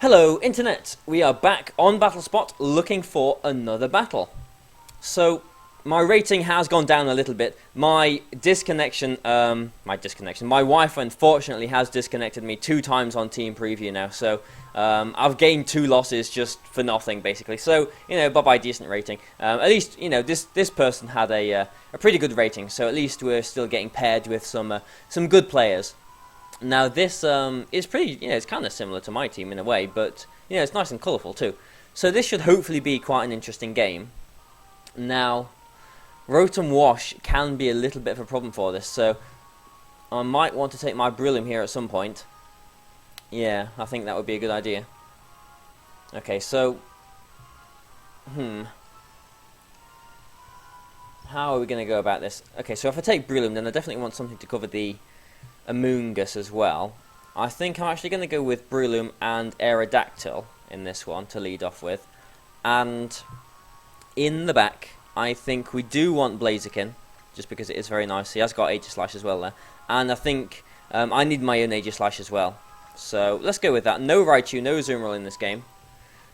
Hello Internet, we are back on BattleSpot looking for another battle. So my rating has gone down a little bit. My Wi-Fi unfortunately has disconnected me 2 times on Team Preview now, so I've gained 2 losses just for nothing basically. So, you know, bye-bye decent rating. At least, you know, this person had a pretty good rating, so at least we're still getting paired with some good players. Now this is pretty, you know, it's kind of similar to my team in a way, but, you know, it's nice and colourful too. So this should hopefully be quite an interesting game. Now, Rotom Wash can be a little bit of a problem for this, so I might want to take my Brillium here at some point. Yeah, I think that would be a good idea. Okay, so, how are we going to go about this? Okay, so if I take Brillium, then I definitely want something to cover the Amoonguss as well. I think I'm actually going to go with Brillium and Aerodactyl in this one to lead off with. And in the back, I think we do want Blaziken, just because it is very nice. He has got Aegislash as well there. And I think I need my own Aegislash as well. So let's go with that. No Raichu, no Azumarill in this game.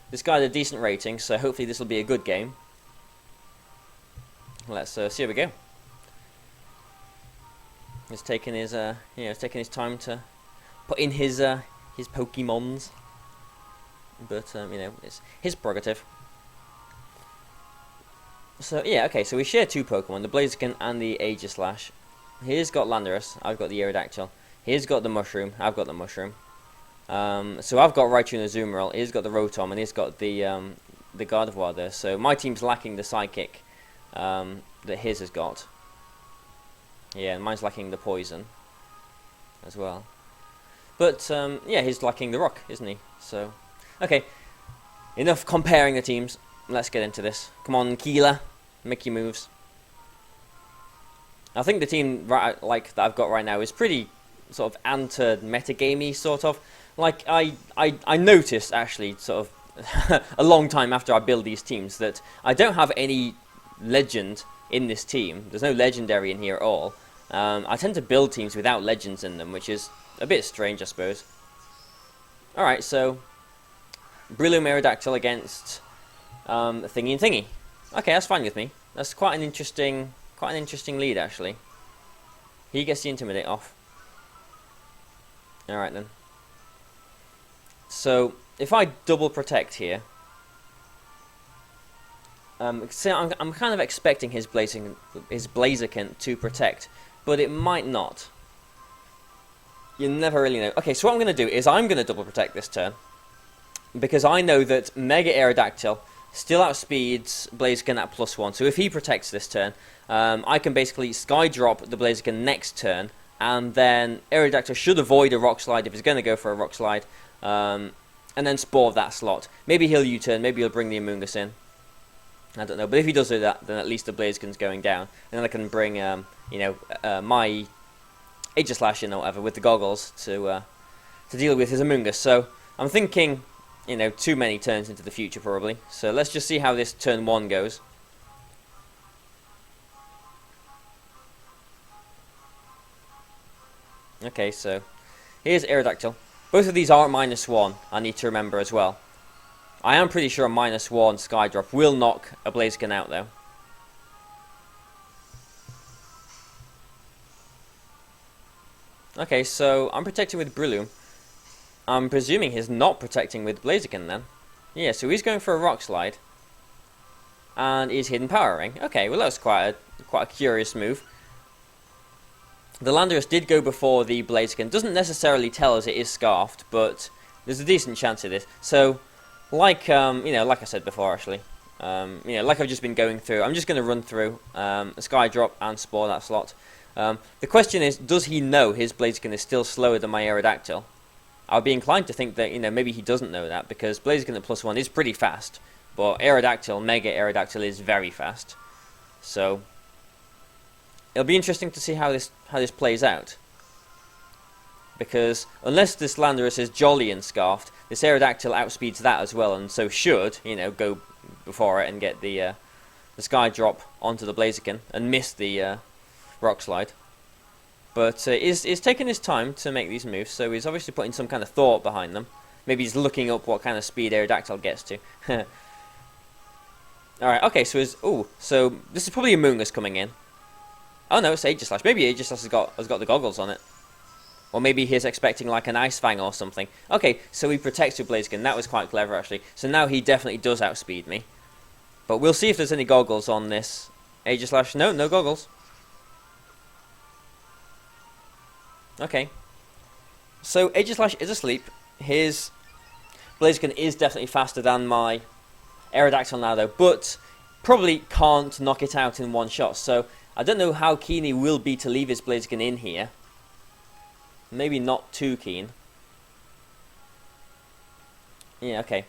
This guy had a decent rating, so hopefully this will be a good game. Let's see how we go. He's taking his taking his time to put in his Pokemons, but you know, it's his prerogative. So yeah, okay. So we share 2 Pokemon, the Blaziken and the Aegislash. He's got Landorus, I've got the Aerodactyl. He's got the Mushroom, I've got the Mushroom. So I've got Raichu and Azumarill. He's got the Rotom, and he's got the Gardevoir there. So my team's lacking the Psychic that his has got. Yeah, and mine's lacking the Poison as well. But, yeah, he's lacking the Rock, isn't he? So, okay. Enough comparing the teams. Let's get into this. Come on, Keela. Make your moves. I think the team that I've got right now is pretty sort of anti-metagamey, sort of. Like, I noticed, actually, sort of, a long time after I build these teams, that I don't have any legend in this team. There's no legendary in here at all. I tend to build teams without legends in them, which is a bit strange, I suppose. Alright, so Brillium Aerodactyl against Thingy and Thingy. Okay, that's fine with me. That's quite an interesting lead, actually. He gets the Intimidate off. Alright then. So if I double protect here, so I'm kind of expecting his Blaziken to protect, but it might not. You never really know. Okay, so what I'm going to do is I'm going to double protect this turn, because I know that Mega Aerodactyl still outspeeds Blaziken at +1, so if he protects this turn, I can basically Sky Drop the Blaziken next turn, and then Aerodactyl should avoid a Rock Slide if he's going to go for a Rock Slide, and then Spore that slot. Maybe he'll U-turn, maybe he'll bring the Amoonguss in. I don't know, but if he does do that, then at least the Blaziken's going down, and then I can bring, my Aegislash in or whatever with the goggles to deal with his Amoonguss. So I'm thinking, you know, too many turns into the future probably. So let's just see how this turn 1 goes. Okay, so here's Aerodactyl. Both of these are -1. I need to remember as well. I am pretty sure a -1 Sky Drop will knock a Blaziken out, though. Okay, so I'm protecting with Brillium. I'm presuming he's not protecting with Blaziken, then. Yeah, so he's going for a Rock Slide. And he's Hidden Powering. Okay, well that's quite a curious move. The Landorus did go before the Blaziken. Doesn't necessarily tell us it is Scarfed, but there's a decent chance of it. So, like I said before, actually, like I've just been going through, I'm just going to run through a Sky Drop and Spore that slot. The question is, does he know his Blaziken is still slower than my Aerodactyl? I'll be inclined to think that, you know, maybe he doesn't know that, because Blaziken at +1 is pretty fast, but Aerodactyl, Mega Aerodactyl, is very fast. So it'll be interesting to see how this plays out. Because unless this Landorus is Jolly and Scarfed, this Aerodactyl outspeeds that as well, and so should, you know, go before it and get the Sky Drop onto the Blaziken and miss the Rock Slide. But he's taking his time to make these moves, so he's obviously putting some kind of thought behind them. Maybe he's looking up what kind of speed Aerodactyl gets to. Alright, okay, so this is probably Amoonguss coming in. Oh no, it's Aegislash. Maybe Aegislash has got the goggles on it. Or maybe he's expecting like an Ice Fang or something. Okay, so he protects with Blaziken. That was quite clever actually. So now he definitely does outspeed me. But we'll see if there's any goggles on this Aegislash. No, no goggles. Okay. So Aegislash is asleep. His Blaziken is definitely faster than my Aerodactyl now though, but probably can't knock it out in one shot. So I don't know how keen he will be to leave his Blaziken in here. Maybe not too keen. Yeah, okay.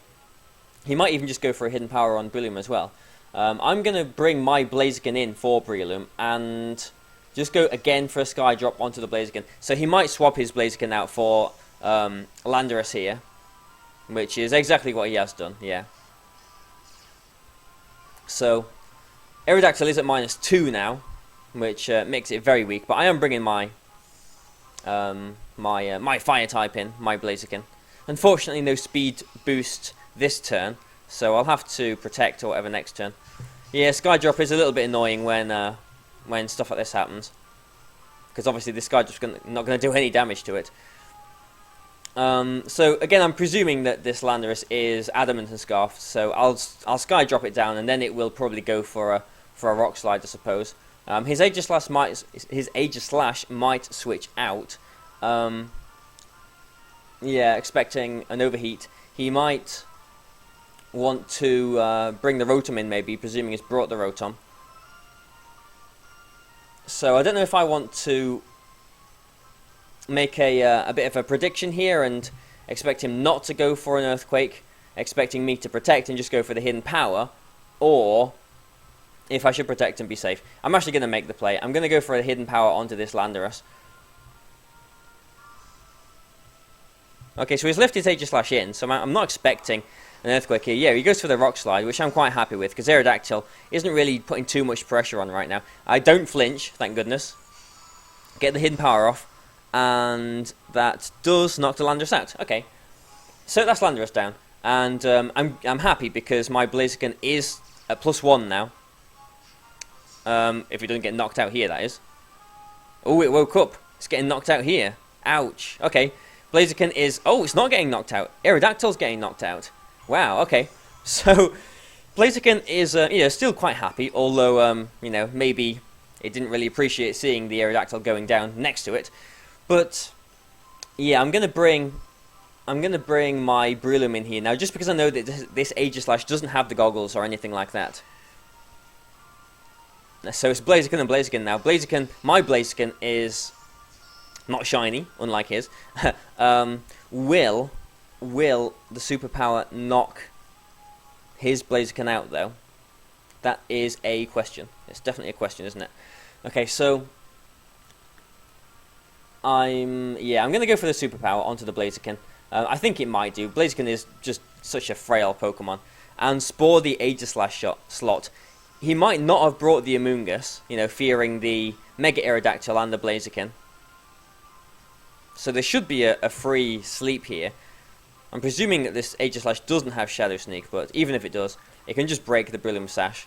He might even just go for a hidden power on Breloom as well. I'm going to bring my Blaziken in for Breloom and just go again for a Sky Drop onto the Blaziken. So he might swap his Blaziken out for Landorus here, which is exactly what he has done, yeah. So Aerodactyl is at -2 now, which makes it very weak, but I am bringing my my Fire type in, my Blaziken. Unfortunately no speed boost this turn, so I'll have to protect or whatever next turn. Yeah, Sky Drop is a little bit annoying when stuff like this happens, because obviously this Sky Drop's not going to do any damage to it. So again, I'm presuming that this Landorus is Adamant and Scarf, so I'll Sky Drop it down, and then it will probably go for a Rock Slide, I suppose. His Aegislash might switch out. Yeah, expecting an overheat. He might want to bring the Rotom in, maybe, presuming he's brought the Rotom. So I don't know if I want to make a bit of a prediction here and expect him not to go for an Earthquake, expecting me to protect and just go for the hidden power, or if I should protect and be safe. I'm actually going to make the play. I'm going to go for a hidden power onto this Landorus. Okay, so he's lifted his Aegislash in, so I'm not expecting an Earthquake here. Yeah, he goes for the Rock Slide, which I'm quite happy with, because Aerodactyl isn't really putting too much pressure on right now. I don't flinch, thank goodness. Get the hidden power off, and that does knock the Landorus out. Okay, so that's Landorus down, and I'm happy because my Blaziken is at +1 now. If he doesn't get knocked out here, that is. Oh, it woke up. It's getting knocked out here. Ouch. Okay, Blaziken is... Oh, it's not getting knocked out. Aerodactyl's getting knocked out. Wow, okay. So, Blaziken is, still quite happy, although, maybe it didn't really appreciate seeing the Aerodactyl going down next to it. But, yeah, I'm gonna bring my Breloom in here now, just because I know that this Aegislash doesn't have the goggles or anything like that. So it's Blaziken and Blaziken now. My Blaziken is not shiny, unlike his. Will the superpower knock his Blaziken out, though? That is a question. It's definitely a question, isn't it? Okay, so I'm going to go for the superpower onto the Blaziken. I think it might do. Blaziken is just such a frail Pokemon. And Spore the Aegislash slot. He might not have brought the Amoonguss, fearing the Mega Aerodactyl and the Blaziken. So there should be a free sleep here. I'm presuming that this Aegislash doesn't have Shadow Sneak, but even if it does, it can just break the Breloom Sash.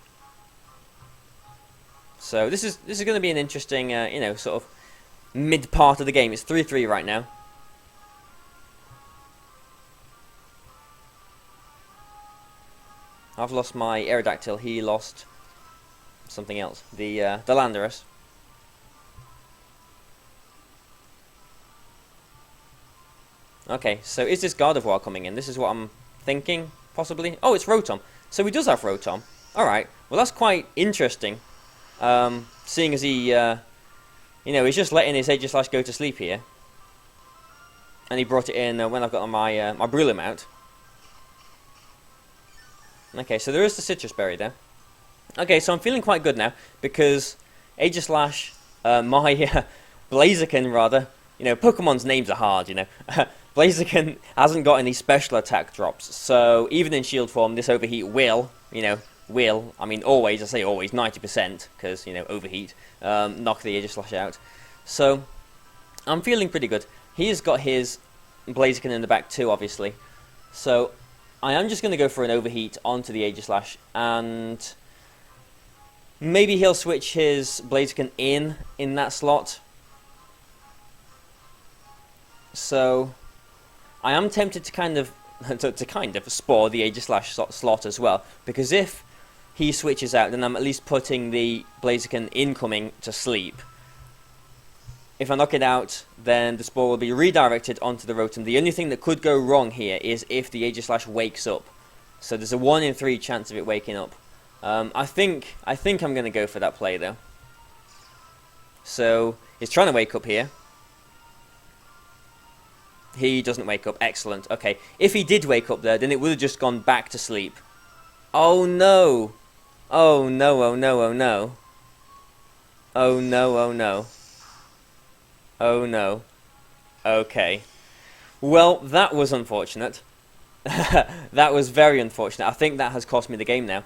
So this is going to be an interesting, sort of mid part of the game. It's 3-3 right now. I've lost my Aerodactyl. He lost something else. The Landorus. Okay, so is this Gardevoir coming in? This is what I'm thinking, possibly. Oh, it's Rotom. So he does have Rotom. Alright, well that's quite interesting. Seeing as he, he's just letting his Aegislash go to sleep here. And he brought it in when I've got my, my Breloom out. Okay, so there is the Citrus Berry there. Okay, so I'm feeling quite good now, because Aegislash, my Blaziken rather, Pokemon's names are hard, Blaziken hasn't got any special attack drops, so even in shield form, this overheat will, I mean always, I say always, 90%, because, overheat, knock the Aegislash out. So, I'm feeling pretty good. He's got his Blaziken in the back too, obviously. So I am just going to go for an overheat onto the Aegislash, and maybe he'll switch his Blaziken in that slot. So I am tempted to kind of spore the Aegislash slot as well, because if he switches out, then I'm at least putting the Blaziken incoming to sleep. If I knock it out, then the spore will be redirected onto the Rotom. The only thing that could go wrong here is if the Aegislash wakes up. So there's a 1 in 3 chance of it waking up. I think I'm going to go for that play though. So he's trying to wake up here. He doesn't wake up. Excellent. Okay. If he did wake up there, then it would have just gone back to sleep. Oh no. Oh no, oh no, oh no. Oh no, oh no. Oh no. Okay. Well, that was unfortunate. That was very unfortunate. I think that has cost me the game now.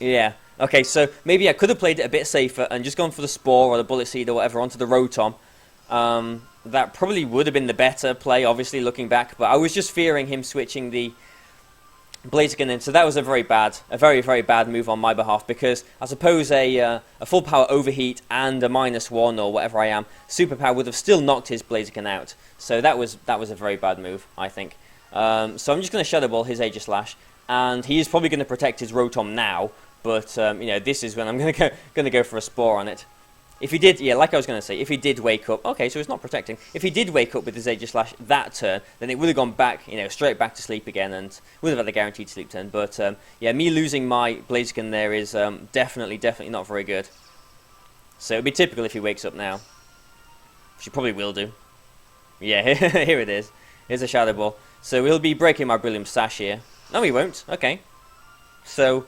Yeah. Okay, so maybe I could have played it a bit safer and just gone for the Spore or the Bullet Seed or whatever onto the Rotom. That probably would have been the better play, obviously, looking back. But I was just fearing him switching the Blaziken in, so that was a very, very bad move on my behalf, because I suppose a full power overheat and a -1 or whatever I am superpower would have still knocked his Blaziken out. So that was a very bad move, I think. So I'm just going to Shadow Ball his Aegislash, and he is probably going to protect his Rotom now. But you know, this is when I'm going to go for a Spore on it. If he did, yeah, like I was going to say, if he did wake up, okay, so it's not protecting. If he did wake up with his Aegislash that turn, then it would have gone back, you know, straight back to sleep again, and would have had a guaranteed sleep turn. But yeah, me losing my Blaziken there is definitely not very good. So it'd be typical if he wakes up now, which he probably will do. Yeah, here it is. Here's a Shadow Ball. So he'll be breaking my Brilliant Sash here. No, he won't. Okay. So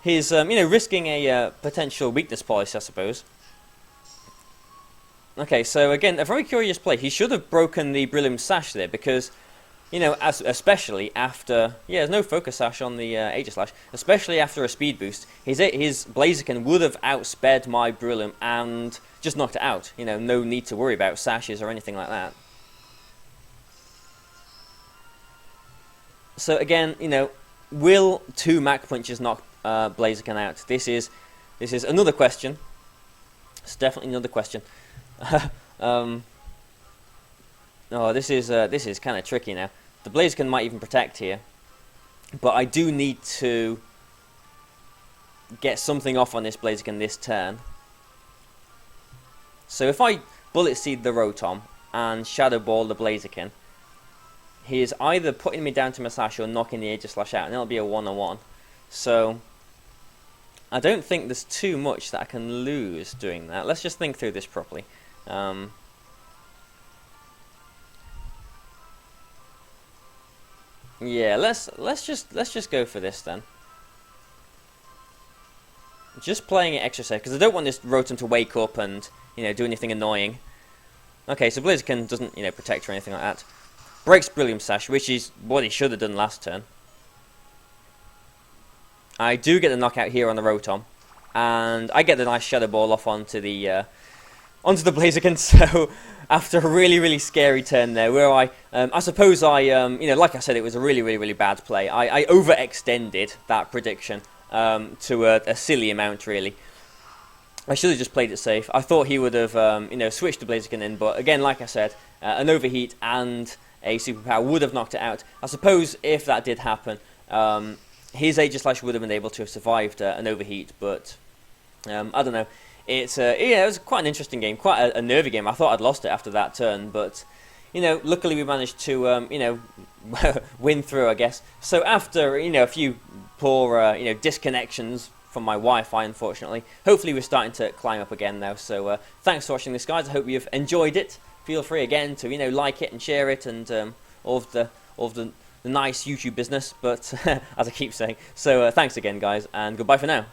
he's you know, risking a potential weakness policy, I suppose. Okay, so again, a very curious play. He should have broken the Brilliant Sash there, because, you know, especially after... Yeah, there's no Focus Sash on the Aegislash. Especially after a Speed Boost, his Blaziken would have outsped my Brilliant and just knocked it out. You know, no need to worry about Sashes or anything like that. So again, you know, will 2 Mach Punches knock Blaziken out? This is another question. It's definitely another question. Oh, this is kind of tricky now. The Blaziken might even protect here, but I do need to get something off on this Blaziken this turn. So if I Bullet Seed the Rotom and Shadow Ball the Blaziken, he is either putting me down to my Sash or knocking the Aegislash out, and it'll be a 1-on-1. So I don't think there's too much that I can lose doing that. Let's just think through this properly. Yeah, let's just go for this then. Just playing it extra safe, because I don't want this Rotom to wake up and, you know, do anything annoying. Okay, so Blaziken doesn't, you know, protect or anything like that. Breaks Brilliant Sash, which is what he should have done last turn. I do get the knockout here on the Rotom, and I get the nice Shadow Ball off onto the Blaziken. So after a really scary turn there, where I suppose you know, like I said, it was a really bad play. I overextended that prediction to a silly amount, really. I should have just played it safe. I thought he would have you know, switched the Blaziken in, but again, like I said, an overheat and a superpower would have knocked it out. I suppose if that did happen, his Aegislash would have been able to have survived an overheat, but I don't know. It's yeah, it was quite an interesting game, quite a nervy game. I thought I'd lost it after that turn, but you know, luckily we managed to you know, win through, I guess. So after, you know, a few poor you know, disconnections from my Wi-Fi, unfortunately, hopefully we're starting to climb up again now. So thanks for watching this, guys. I hope you've enjoyed it. Feel free again to, you know, like it and share it, and all of the nice YouTube business. But as I keep saying, so thanks again, guys, and goodbye for now.